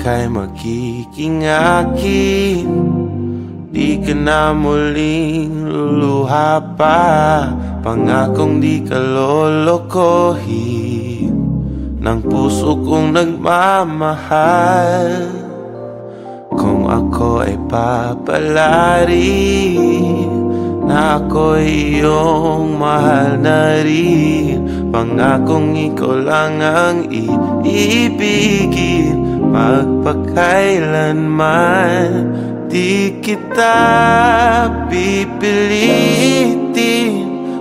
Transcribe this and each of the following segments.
ika'y magiging akin. Di ka na muling luluha pa, pangakong di ka lolokohin ng puso kong nagmamahal. Kung ako ay papalarin na ako'y iyong mahal na rin, pangakong ikaw lang ang iibigin magpakailanman. Di kita pipilitin,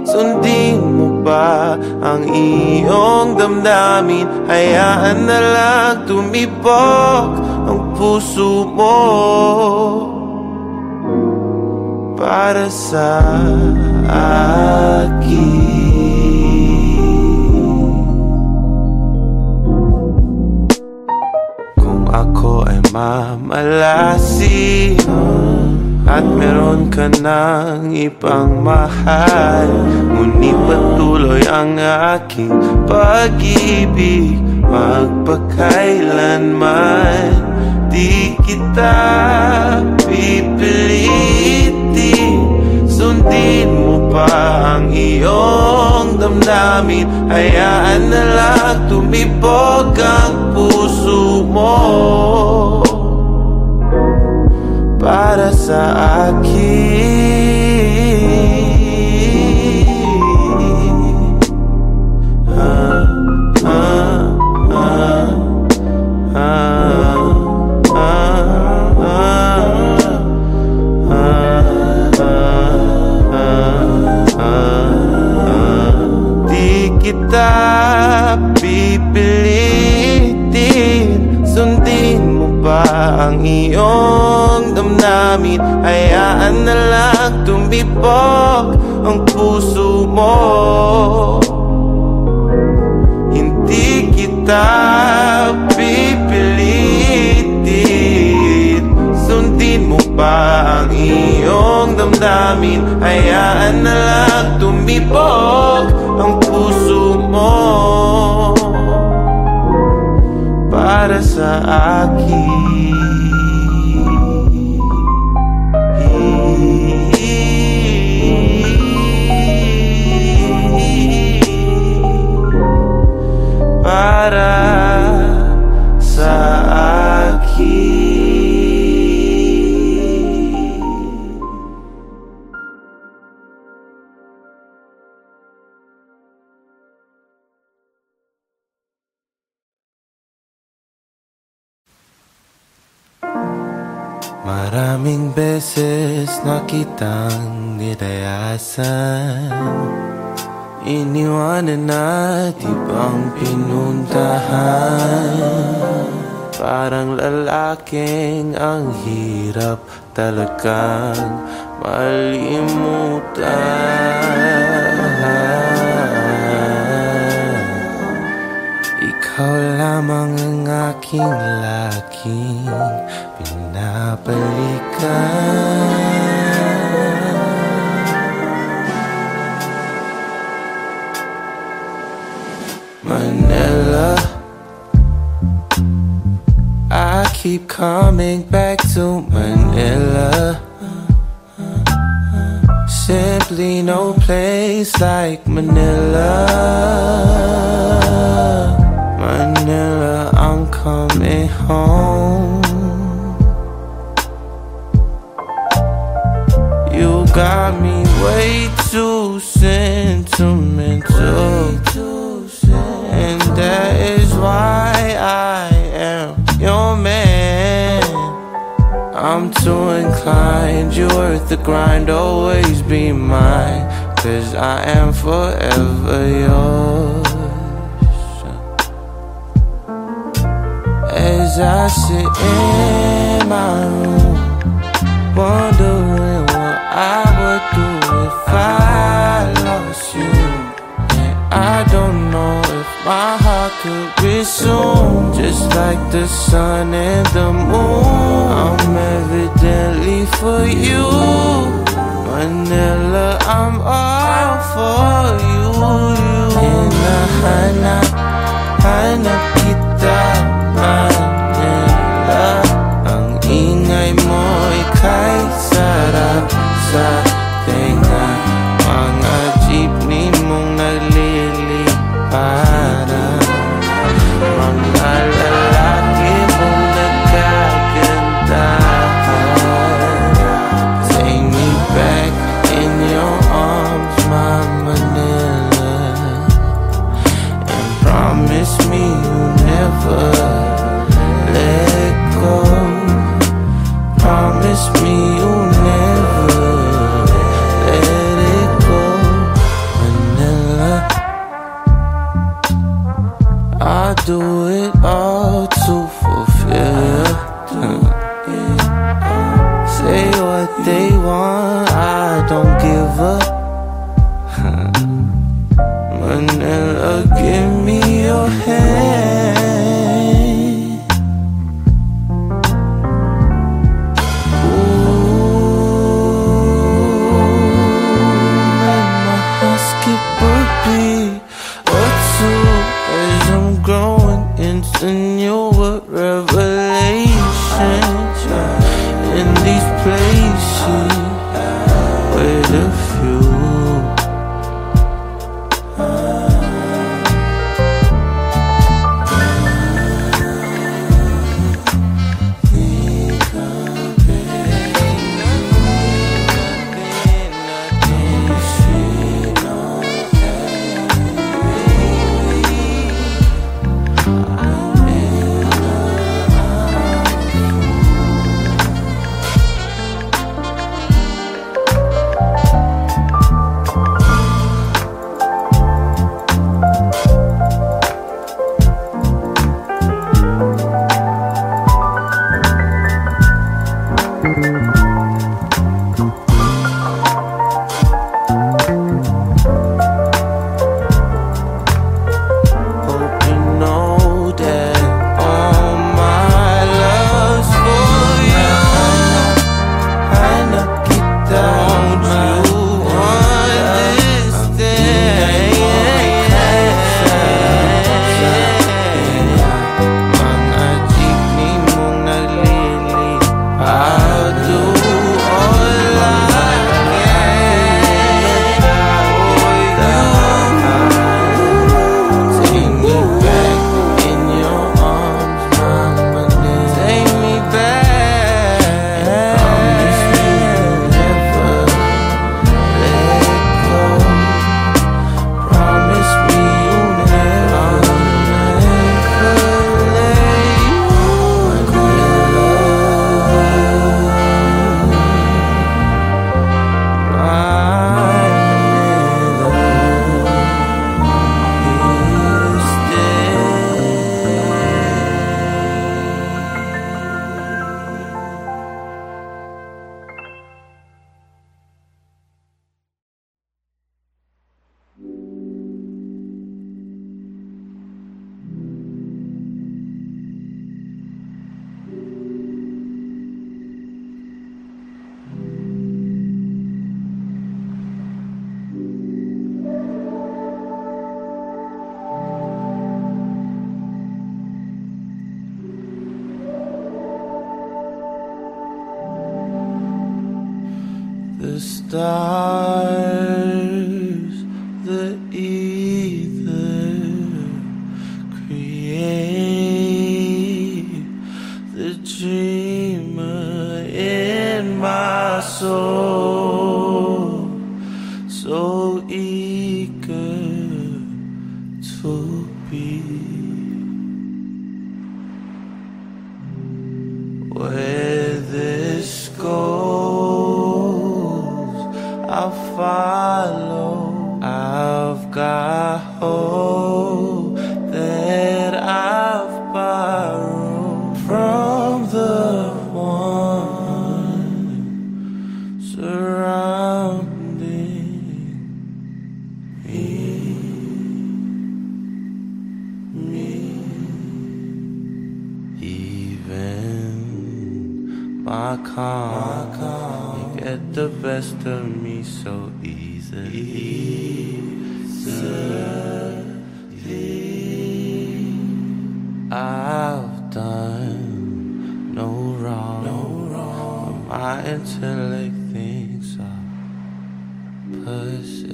sundin mo ba ang iyong damdamin? Hayaan na lang tumibok ang puso mo para sa akin. Kung ako ay mamalasin at meron ka ng ibang mahal, ngunit patuloy ang aking pag-ibig magpakailanman. Di kita pipilitin, sundin mo pa ang iyong damdamin. Hayaan na lang tumibok ang puso mo para sa akin. Di kita pipilitin, sundin mo ba ang iyong damdamin? Hayaan na lang tumibok ang puso mo. Hindi kita pipilitin, sundin mo ba ang iyong damdamin? Hayaan na lang tumibok ang puso mo para sa akin. Para sa akin. Maraming beses na kitang nilayasan, iniwanan at ibang pinuntahan. Parang lalaking ang hirap talagang malimutan. Ikaw lamang ang aking laging pinapalikan. Manila, I keep coming back to Manila. Simply no place like Manila. Manila, I'm coming home. You got me way too sentimental, and that is why I am your man. I'm too inclined, you're worth the grind, always be mine, 'cause I am forever yours. As I sit in my room, wondering what I would do if I lost you. And I don't know if my heart could resume. Just like the sun and the moon, I'm evidently for you. Manila, I'm all for you. Hinahanap kita, Manila. lalaki mong nagkagandahan. Take me back in your arms, my Manila, and promise me you'll never let go. Promise me you'll never let it go, Manila. I'll do it all to fulfill you. Say what they want, I don't give up. Manila, give me your hand. Ooh, make my heart skip a beat or two as I'm growing into newer revelations in these places with a few. The stars, the ether create the dreamer in my soul, so eager to be where this goes. I'll follow. I've got hope that I've borrowed from the one surrounding me. Even my calm, you get the best of me so easily. I've done no wrong, but my intellect thinks I'm pussy.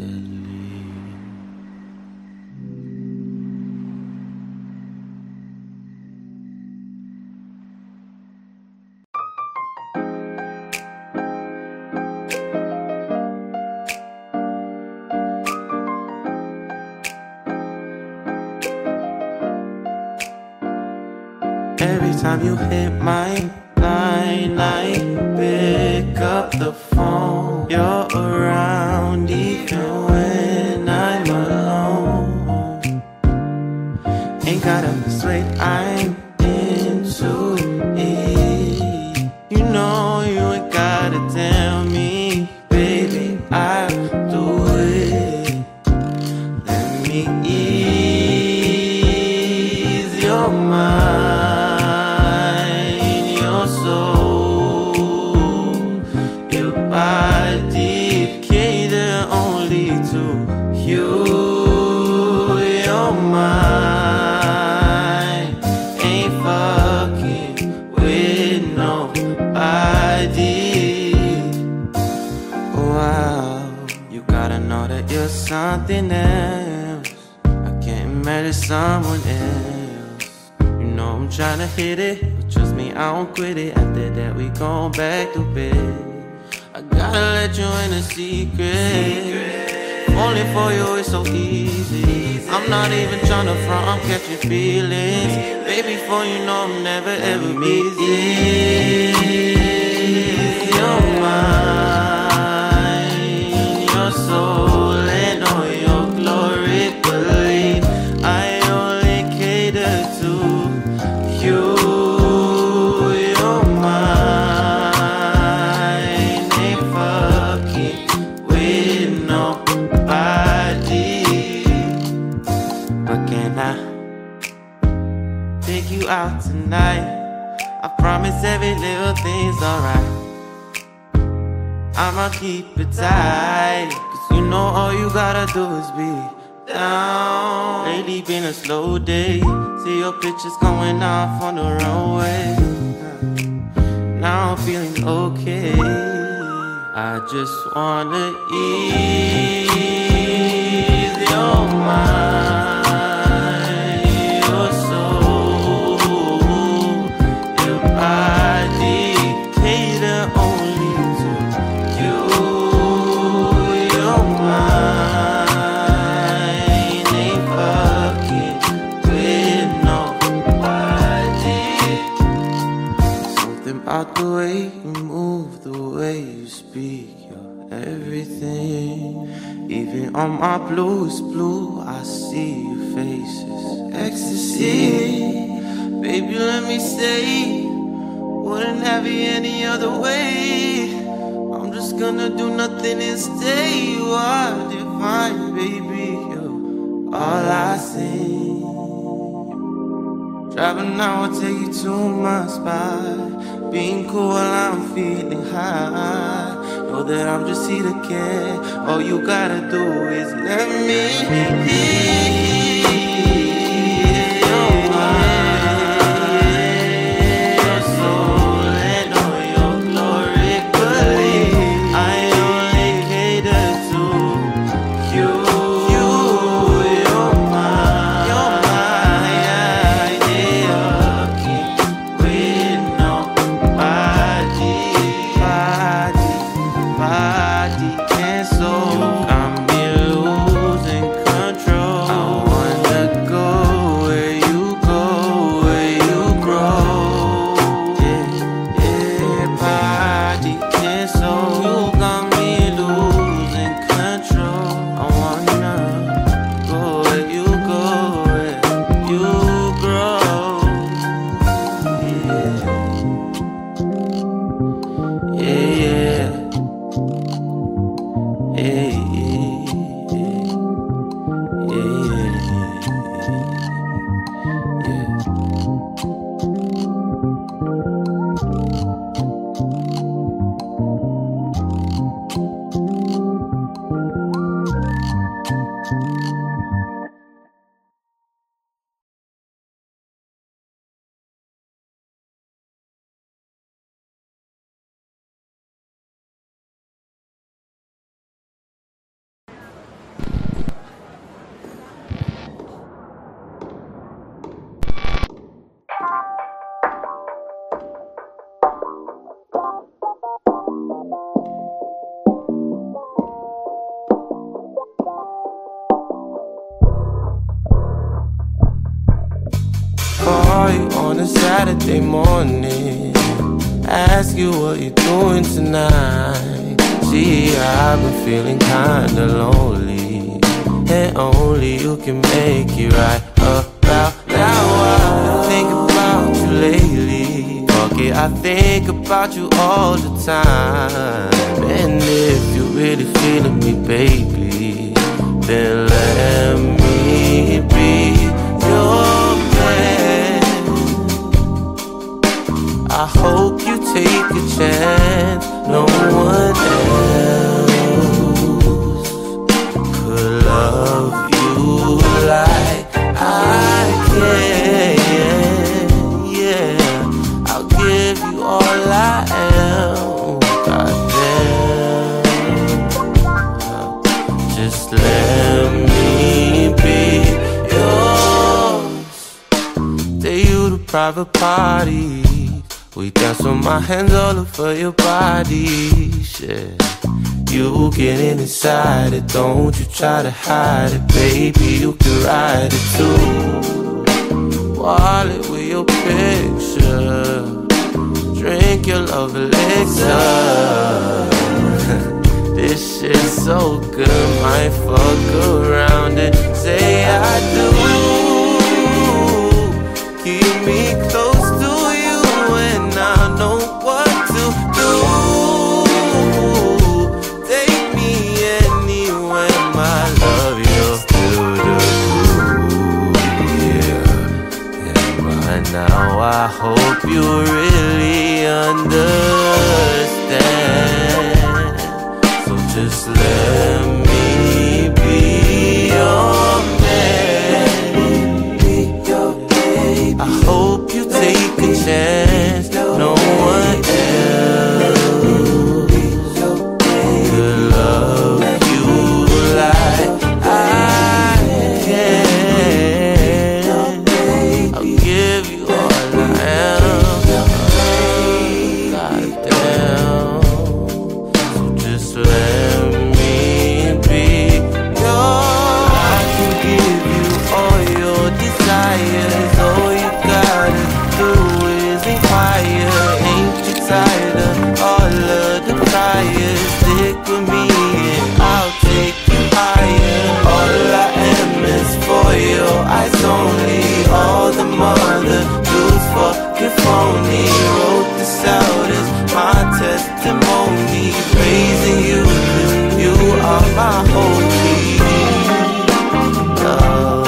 Every time you hit my line, I pick up the phone. You're around even when I'm alone. Ain't gotta persuade, I'm into it. You know you ain't gotta tell me, baby, I'll do it. Let me ease your mind, your soul, your body, cater only to you. Your mind ain't fucking with nobody. Wow, you gotta know that you're something else. I can't imagine someone else. You know I'm tryna hit it, but trust me, I won't quit it. After that, we gon' back to bed. I gotta let you in a secret. Only for you, it's so easy. I'm not even tryna front, I'm catching feelings. Baby, for you know I'm never ever busy. Your mind, your soul, and all your glory. Believe I only cater to you. Your mind ain't fucking with nobody. But can I take you out tonight? I promise every little thing's alright. I'ma keep it tight, cause you know all you gotta do is be down. Lately been a slow day, see your pictures going off on the runway. Now I'm feeling okay, I just wanna ease your mind, your soul, your body, cater only to you. Your mind ain't fucking with nobody. Something about the way you move, the way you speak, you're everything. Even on my bluest blue, I see your faces. Ecstasy, baby, let me stay. Wouldn't have it any other way. I'm just gonna do nothing and stay. You are divine, baby, you're all I see. Driving now, I'll take you to my spot. Being cool while I'm feeling high. Know that I'm just here to care. All you gotta do is let me be. Your mind, your soul, and all your glory. Believe I only cater to you. Your mind, with nobody. Body and soul, got me losing control. I call you on a Saturday morning, ask you what you're doing tonight. See, I've been feeling kinda lonely, and only you can make it right. About now I think about you lately. Fuck it, I think about you all the time. And if you're really feeling me, baby, then let me be your man. I hope you take a chance. No one else could love you like I can. Yeah, I'll give you all I am. Goddamn, just let me be yours. Take you to private parties, we dance with my hands all over your body. Shit, you getting inside it, don't you try to hide it, baby. You can ride it too. Wallet with your picture, drink your love elixir. This shit's so good, might fuck around and say I do. Keep me close to you and I know what to do. Take me anywhere, my love, you're still the glue. Yeah, and by now I hope you really understand. So just let me be your man. I hope you take a chance. No one else could love you like I can. I'll give you all I am. Goddamn. So just let me be yours. I can give you all your desires. All you gotta do is inquire. Ain't you tired of all of the priors? Stick with me and I'll take you higher. All I am is for your eyes only. All the mother dudes fucking phony. Wrote this out as my testimony, praising you 'cause you are my holy love.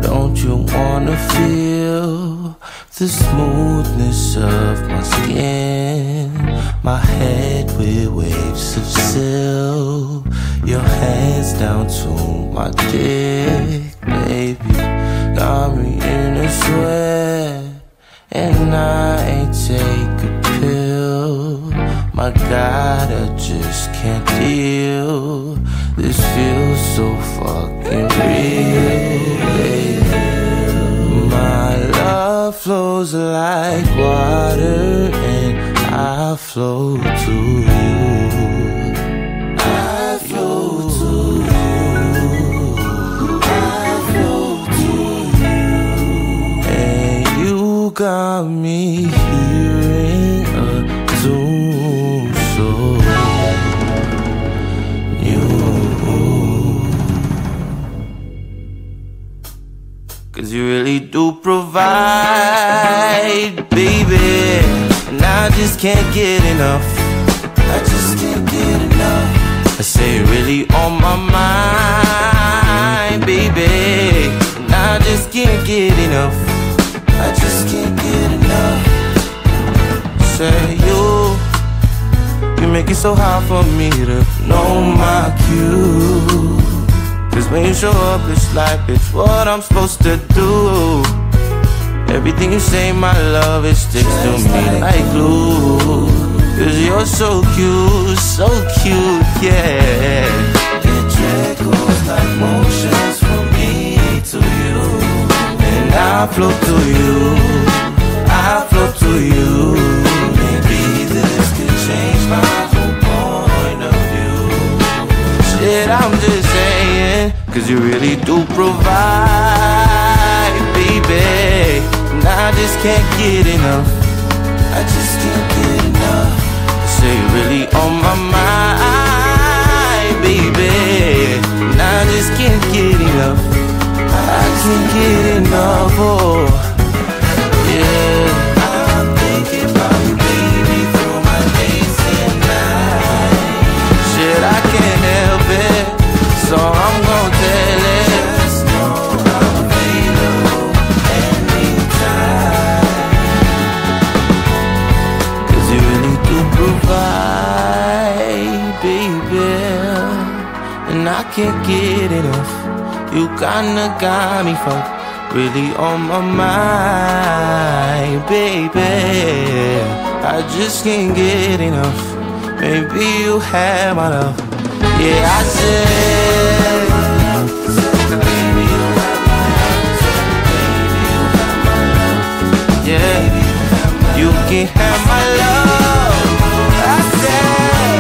Don't you wanna feel the smoothness of my skin? My head with waves of silk, your hands down to my dick, baby. Got me in a sweat, and I ain't take a pill. My God, I just can't deal. This feels so fucking real, baby. My love flows like water and I flow to you. I flow to you. I flow to you. And you got me hearing a tune so new. 'Cause you really do provide, baby, and I just can't get enough. I just can't get enough. say you're really on my mind, baby. And I just can't get enough. I just can't get enough. Say you make it so hard for me to know my cue. Cause when you show up, it's like it's what I'm supposed to do. Everything you say, my love, it sticks to me like glue. Cause you're so cute, yeah. It trickles like motions from me to you. And I flow to you, I flow to you. Maybe this could change my whole point of view. Shit, I'm just saying, cause you really do provide, baby. And I just can't get enough. I just can't get enough. Say you're really on my mind, baby. And I just can't get enough. I can't get enough, oh yeah. I'm thinking about you, baby, through my days and nights. Shit, I can't help it, so I'm gon' tell it. Just know I'm available anytime. Cause you really do provide, baby. And I can't get enough. You kinda got me fucked, really on my mind, baby. I just can't get enough. Maybe you have my love. Yeah, I said, baby, you have my love. Baby, you have my love. Yeah, you can have my love. I said,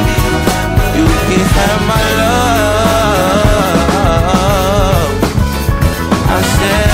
you can have my love. I said,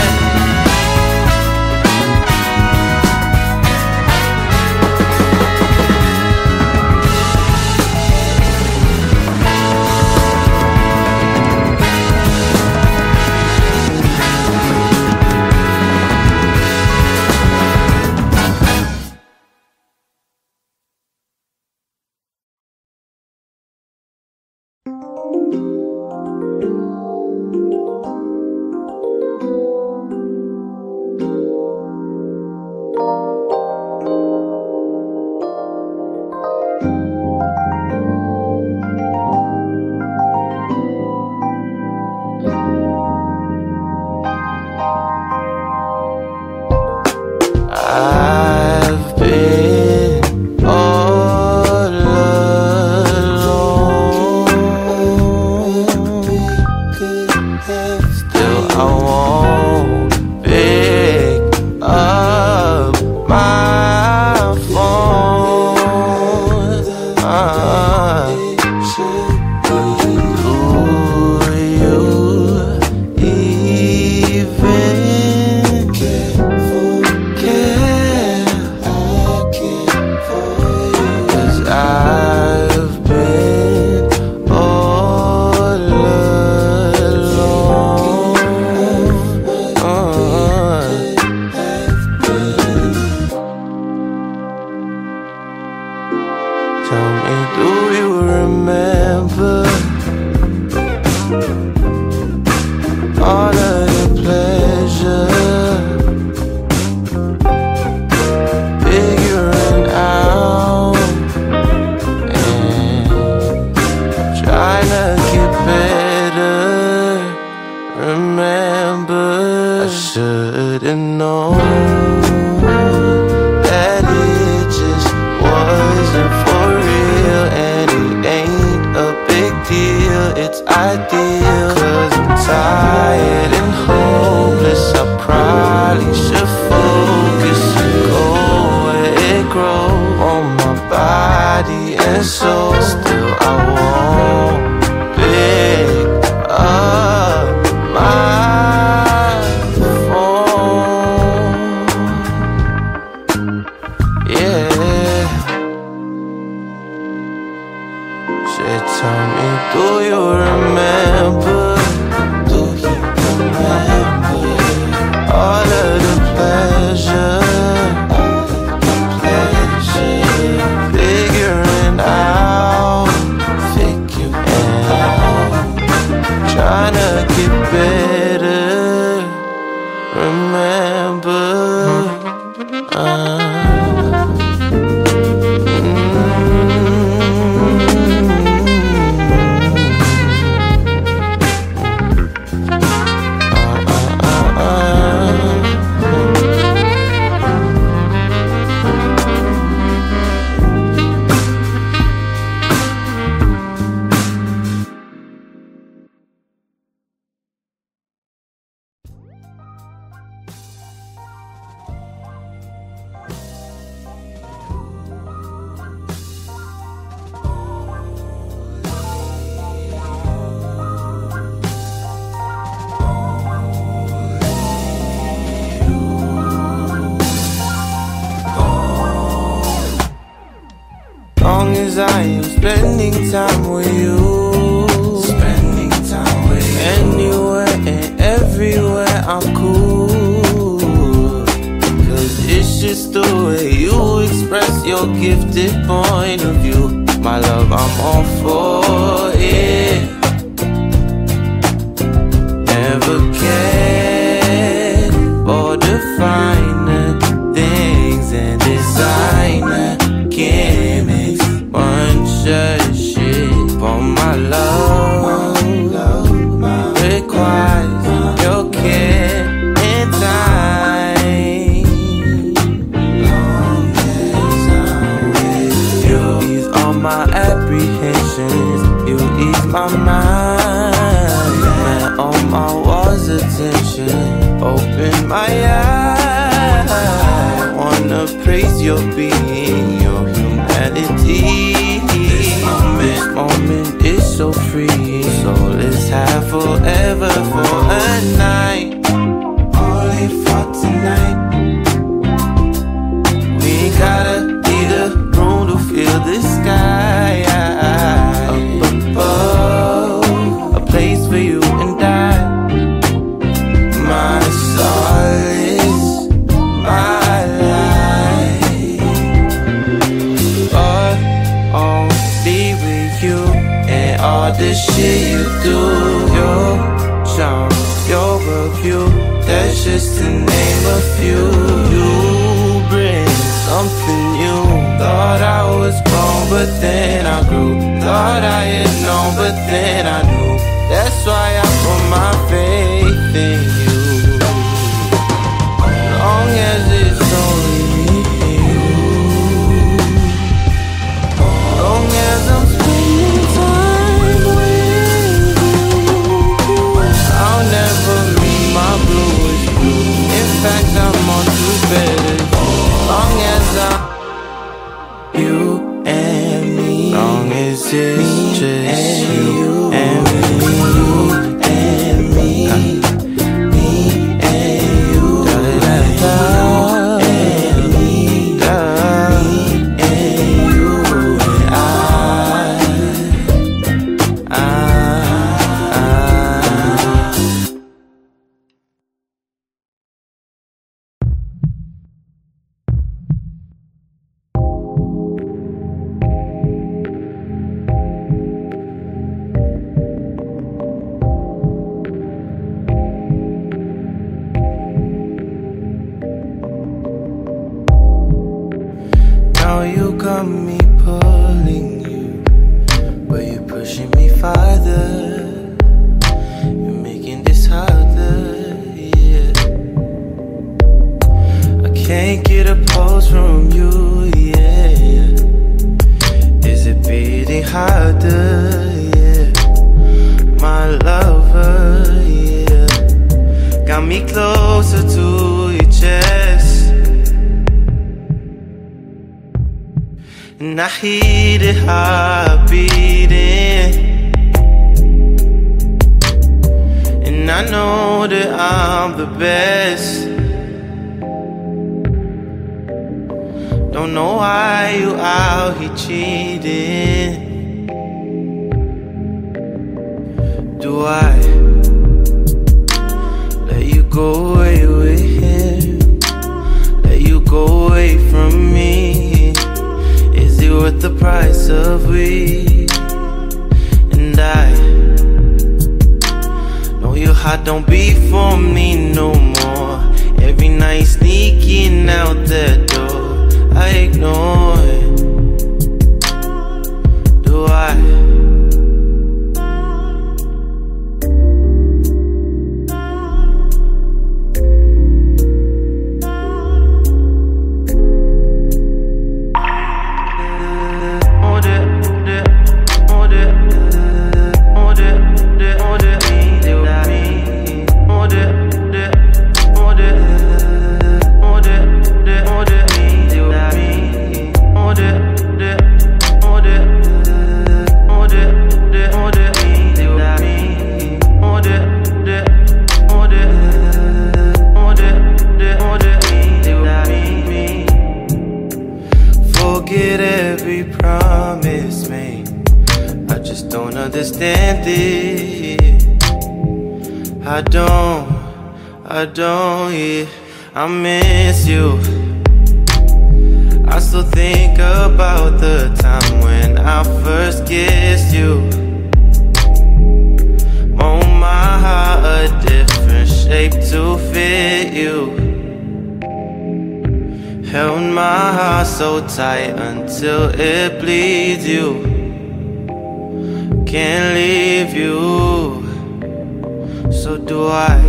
I've been all alone. Still I won't pick up my phone. Do you even care? Cause I've been all alone. Tell me, do you remember all of the pleasure, figuring out and trying to get better? Remember, I should've known that it just wasn't for real, and it ain't a big deal. It's ideal, cause I'm tired and hopeless. I probably should focus and go where it grows on my body and soul. Still I won't pick up my phone. Yeah. Shit, tell me, do you remember? Do you remember all of the pleasure? Figuring out, spending time with you. Spending time with you. Anywhere and everywhere I'm cool. Cause it's just the way you express your gifted point of view. My love, I'm all for it. Never cared for the finer things and designer gimmicks. Bunch of shit for my love requires your care and time. Long as I'm with you, ease all my apprehensions. You ease my mind, man, all my walls attention. Open my eyes, wanna praise your being, your humanity. This moment is so free, so let's have forever for a night. Only for tonight. We ain't gotta leave the room to feel the sky. Up above, a place for you and I. My solace, my life. But only with you and all the shit you do. Your charm, your worldview, that's just to name a few. You bring something new. Thought I was grown, but then I grew. Thought I had known, but then I knew. That's why I put my faith in you. Long as it's only me and you. Long as I'm spending time with you. I'll never meet my bluest blue. In fact, I'm on to better. Long as I'm you and me. Long as it's just you and me. You and me. Me and you. Da da da. And me. Da. Me and you and I. Now you got me pulling you, but you're pushing me farther. You're making this harder, yeah. I can't get a pulse from you, yeah. Is it beating harder, yeah? My lover, yeah. Got me closer to your chest. And I hear the heart beating, and I know that I'm the best. Don't know why you out here cheating. Do I let you go away with him? Let you go away from me? Is it worth the price of we? And I know your heart don't beat for me no more. Every night sneaking out that door, I ignore it. Do I? I don't, yeah, I miss you. I still think about the time when I first kissed you. Oh my heart, a different shape to fit you. Held my heart so tight until it bleeds you. Can't leave you, so do I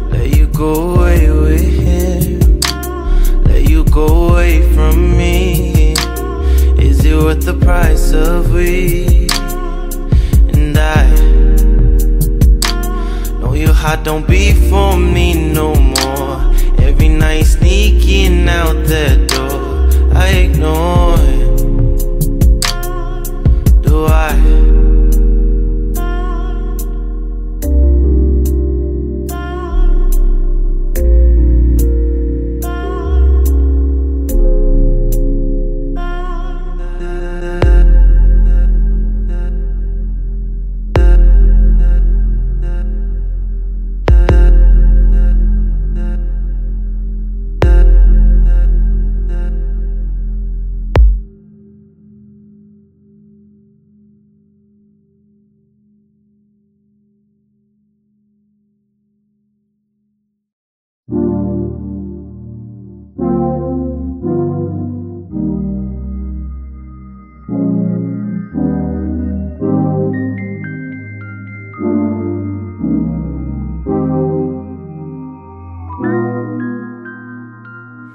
let you go away with him, let you go away from me? Is it worth the price of we? And I know your heart don't beat for me no more. Every night sneaking out that door, I ignore it. Do I?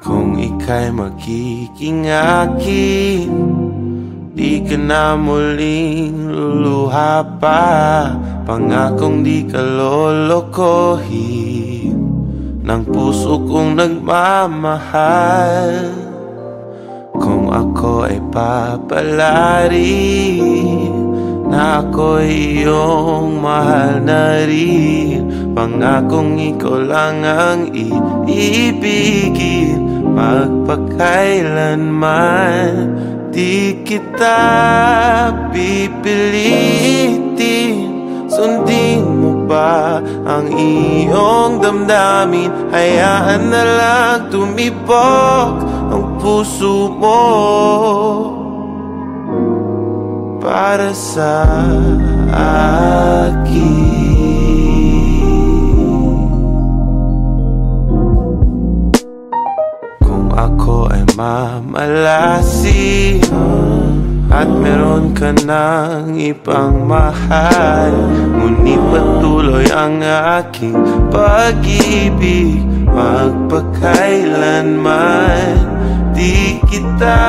Kung ika'y magiging akin, di ka na muling luluha pa. Pangakong di ka lolokohin ng puso kong nagmamahal. Kung ako ay papalari na ako'y iyong mahal na rin, pangakong ikaw lang ang iibigin magpakailanman. Di kita pipilitin, sundin mo ba ang iyong damdamin? Hayaan na lang tumibok ang puso mo para sa akin. Kung ako ay mamalasin at meron ka ng ibang mahal, ngunit patuloy ang aking pag-ibig magpakailanman. Di kita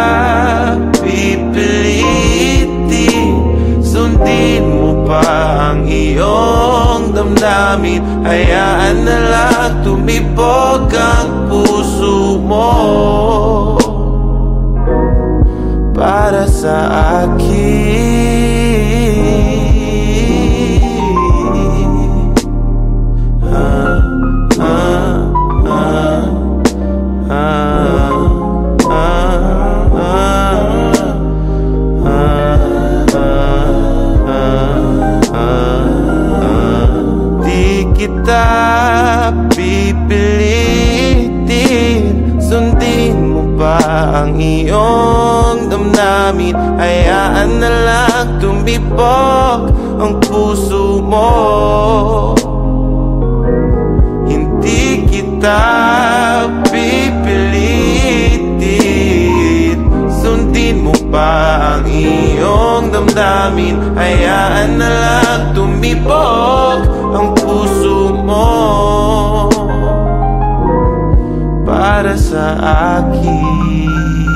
pipilitin, sundin mo pa ang iyong damdamin. Hayaan na lang tumibok ang puso mo para sa akin. Di kita pipilitin, sundin mo pa ang iyong damdamin. Hayaan na lang tumibok ang puso mo. Hindi kita pipilitin, sundin mo pa ang iyong damdamin. Hayaan na lang tumibok ang puso mo para sa akin.